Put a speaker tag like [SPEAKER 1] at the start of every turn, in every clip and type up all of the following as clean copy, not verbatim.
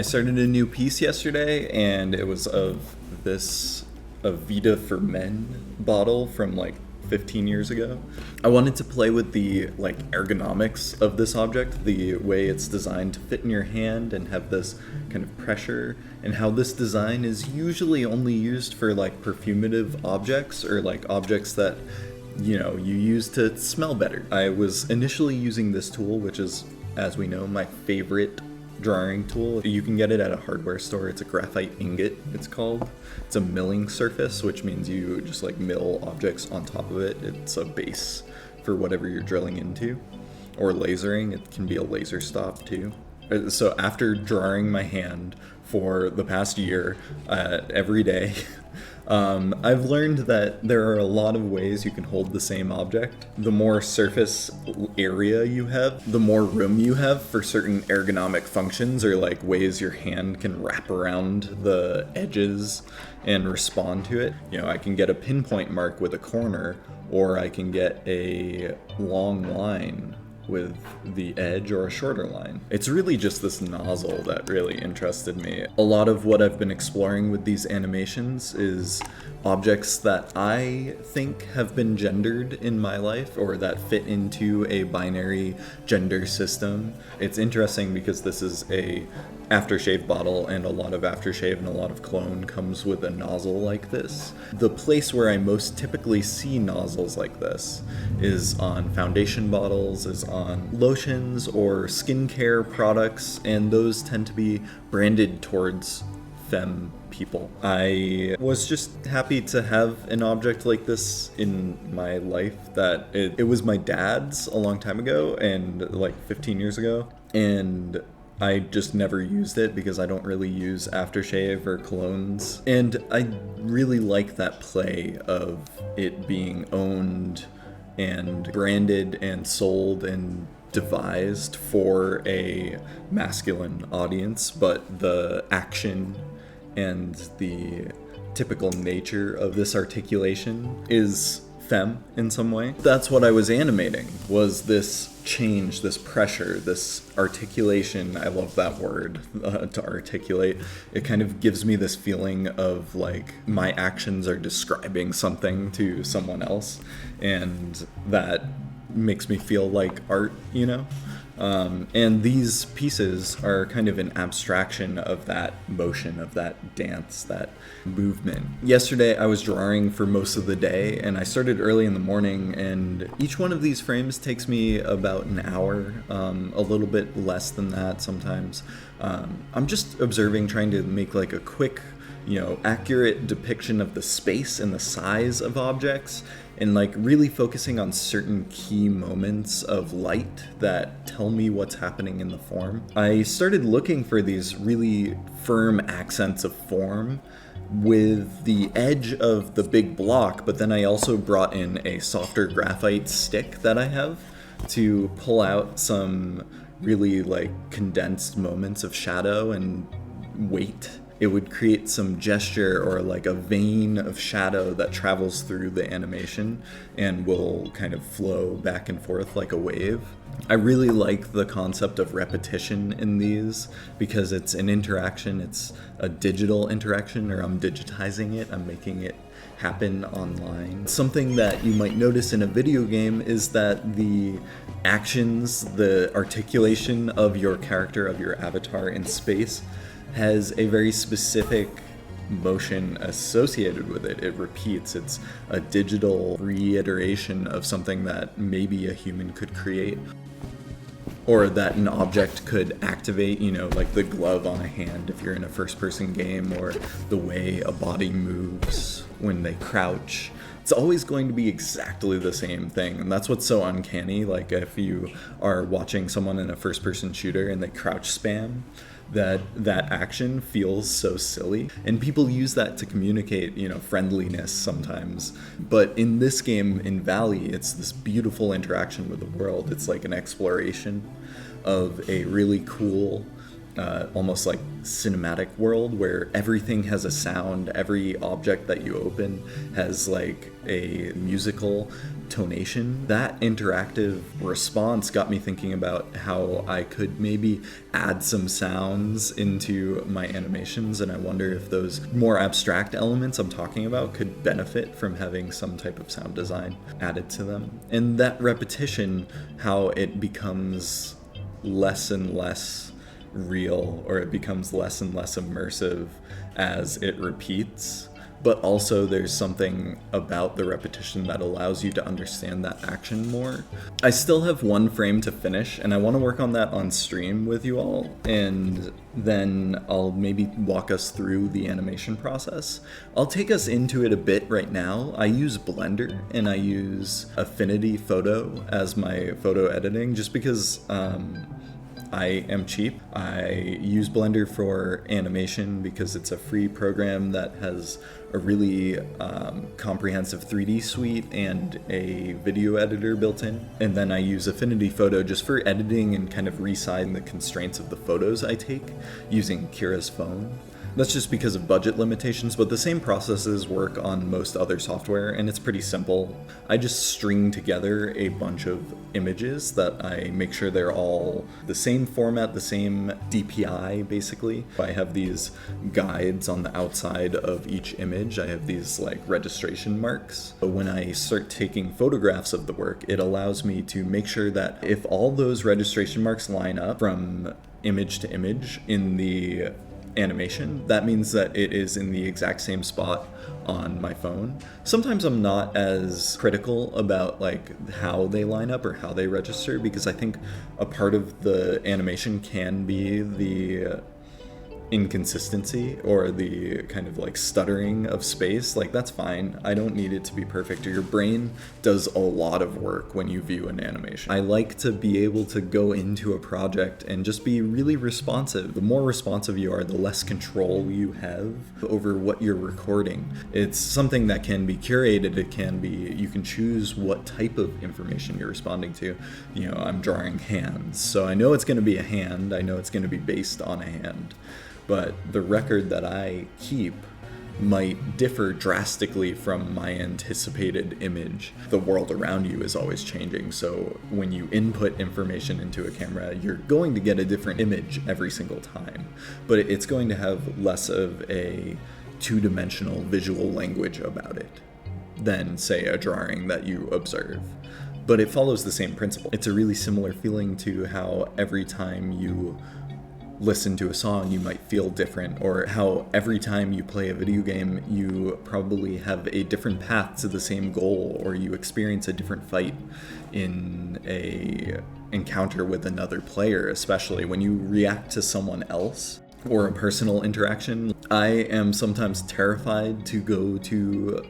[SPEAKER 1] I started a new piece yesterday, and it was of this Avita for Men bottle from like 15 years ago. I wanted to play with the ergonomics of this object, the way it's designed to fit in your hand and have this kind of pressure, and how this design is usually only used for like perfumative objects or like objects that you use to smell better. I was initially using this tool, which is, as we know, my favorite drawing tool. You can get it at a hardware store. It's a graphite ingot, it's called. It's a milling surface, which means you just like mill objects on top of it. It's a base for whatever you're drilling into. Or lasering, it can be a laser stop too. So after drawing my hand for the past year every day, I've learned that there are a lot of ways you can hold the same object. The more surface area you have, the more room you have for certain ergonomic functions, or like ways your hand can wrap around the edges and respond to it. I can get a pinpoint mark with a corner, or I can get a long line with the edge, or a shorter line. It's really just this nozzle that really interested me. A lot of what I've been exploring with these animations is objects that I think have been gendered in my life, or that fit into a binary gender system. It's interesting because this is a aftershave bottle, and a lot of aftershave and a lot of cologne comes with a nozzle like this. The place where I most typically see nozzles like this is on foundation bottles, is on lotions or skincare products, and those tend to be branded towards femme people. I was just happy to have an object like this in my life. That it was my dad's a long time ago, and like 15 years ago, and I just never used it because I don't really use aftershave or colognes. And I really like that play of it being owned and branded and sold and devised for a masculine audience, but the action and the typical nature of this articulation is femme in some way. That's what I was animating, was this change, this pressure, this articulation. I love that word, to articulate. It kind of gives me this feeling of like my actions are describing something to someone else, and that makes me feel like art, and these pieces are kind of an abstraction of that motion, of that dance, that movement. Yesterday I was drawing for most of the day, and I started early in the morning, and each one of these frames takes me about an hour, a little bit less than that sometimes. I'm just observing, trying to make like a quick, accurate depiction of the space and the size of objects, and like really focusing on certain key moments of light that tell me what's happening in the form. I started looking for these really firm accents of form with the edge of the big block, but then I also brought in a softer graphite stick that I have to pull out some really like condensed moments of shadow and weight. It would create some gesture or like a vein of shadow that travels through the animation and will kind of flow back and forth like a wave. I really like the concept of repetition in these because it's an interaction, it's a digital interaction, or I'm digitizing it, I'm making it happen online. Something that you might notice in a video game is that the actions, the articulation of your character, of your avatar in space, has a very specific motion associated with it. It repeats. It's a digital reiteration of something that maybe a human could create, or that an object could activate, like the glove on a hand if you're in a first-person game, or the way a body moves when they crouch. It's always going to be exactly the same thing, and that's what's so uncanny. Like if you are watching someone in a first-person shooter and they crouch spam, that action feels so silly, and people use that to communicate friendliness sometimes. But in this game, in Valley, it's this beautiful interaction with the world. It's like an exploration of a really cool almost like cinematic world where everything has a sound. Every object that you open has like a musical tonation. That interactive response got me thinking about how I could maybe add some sounds into my animations, and I wonder if those more abstract elements I'm talking about could benefit from having some type of sound design added to them. And that repetition, how it becomes less and less real, or it becomes less and less immersive as it repeats. But also there's something about the repetition that allows you to understand that action more. I still have one frame to finish, and I want to work on that on stream with you all, and then I'll maybe walk us through the animation process. I'll take us into it a bit right now. I use Blender and I use Affinity Photo as my photo editing, just because I am cheap. I use Blender for animation because it's a free program that has a really comprehensive 3D suite and a video editor built in. And then I use Affinity Photo just for editing and kind of resizing the constraints of the photos I take using Kira's phone. That's just because of budget limitations, but the same processes work on most other software, and it's pretty simple. I just string together a bunch of images that I make sure they're all the same format, the same DPI, basically. I have these guides on the outside of each image. I have these like registration marks. But when I start taking photographs of the work, it allows me to make sure that if all those registration marks line up from image to image in the animation, that means that it is in the exact same spot on my phone. Sometimes I'm not as critical about like how they line up or how they register, because I think a part of the animation can be the inconsistency or the kind of like stuttering of space. Like, that's fine. I don't need it to be perfect. Your brain does a lot of work when you view an animation. I like to be able to go into a project and just be really responsive. The more responsive you are, the less control you have over what you're recording. It's something that can be curated. It can be, you can choose what type of information you're responding to. You know, I'm drawing hands, so I know it's going to be a hand. I know it's going to be based on a hand. But the record that I keep might differ drastically from my anticipated image. The world around you is always changing, so when you input information into a camera, you're going to get a different image every single time. But it's going to have less of a two-dimensional visual language about it than, say, a drawing that you observe. But it follows the same principle. It's a really similar feeling to how every time you listen to a song you might feel different, or how every time you play a video game you probably have a different path to the same goal, or you experience a different fight in a encounter with another player, especially when you react to someone else or a personal interaction. I am sometimes terrified to go to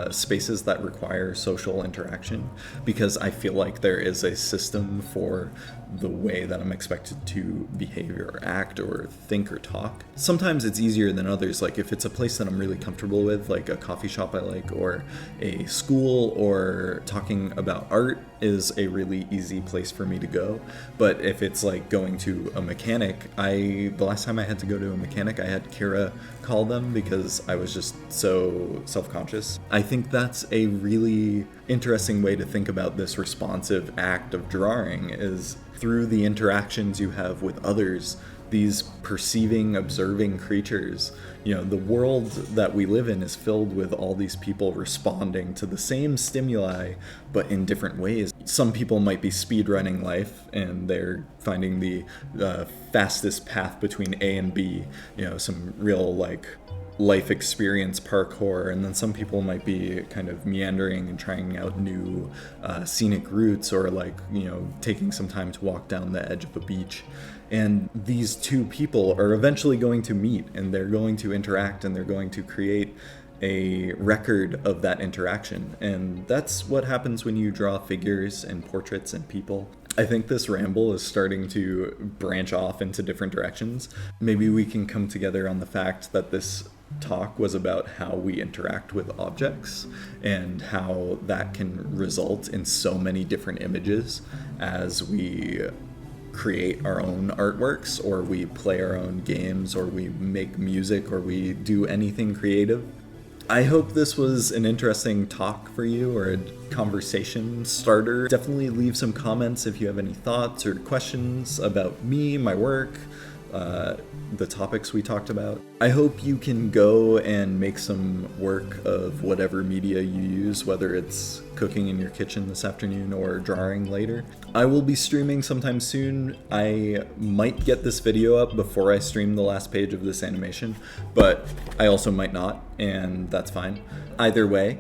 [SPEAKER 1] spaces that require social interaction, because I feel like there is a system for the way that I'm expected to behave or act or think or talk. Sometimes it's easier than others. Like if it's a place that I'm really comfortable with, like a coffee shop I like, or a school, or talking about art is a really easy place for me to go. But if it's like going to a mechanic, the last time I had to go to a mechanic, I had Kira call them because I was just so self-conscious. I think that's a really interesting way to think about this responsive act of drawing, is through the interactions you have with others, these perceiving, observing creatures. You know, the world that we live in is filled with all these people responding to the same stimuli, but in different ways. Some people might be speedrunning life, and they're finding the fastest path between A and B, you know, some real, like, life experience parkour, and then some people might be kind of meandering and trying out new scenic routes, or like, you know, taking some time to walk down the edge of a beach. And these two people are eventually going to meet, and they're going to interact, and they're going to create a record of that interaction. And that's what happens when you draw figures and portraits and people. I think this ramble is starting to branch off into different directions. Maybe we can come together on the fact that this talk was about how we interact with objects, and how that can result in so many different images as we create our own artworks, or we play our own games, or we make music, or we do anything creative. I hope this was an interesting talk for you, or a conversation starter. Definitely leave some comments if you have any thoughts or questions about me, my work, the topics we talked about. I hope you can go and make some work of whatever media you use, whether it's cooking in your kitchen this afternoon or drawing later. I will be streaming sometime soon. I might get this video up before I stream the last page of this animation, but I also might not, and that's fine. Either way,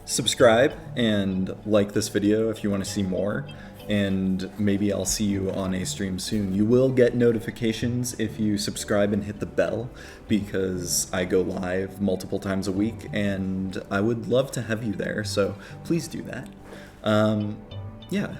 [SPEAKER 1] subscribe and like this video if you want to see more, and maybe I'll see you on a stream soon. You will get notifications if you subscribe and hit the bell, because I go live multiple times a week, and I would love to have you there, so please do that. Yeah.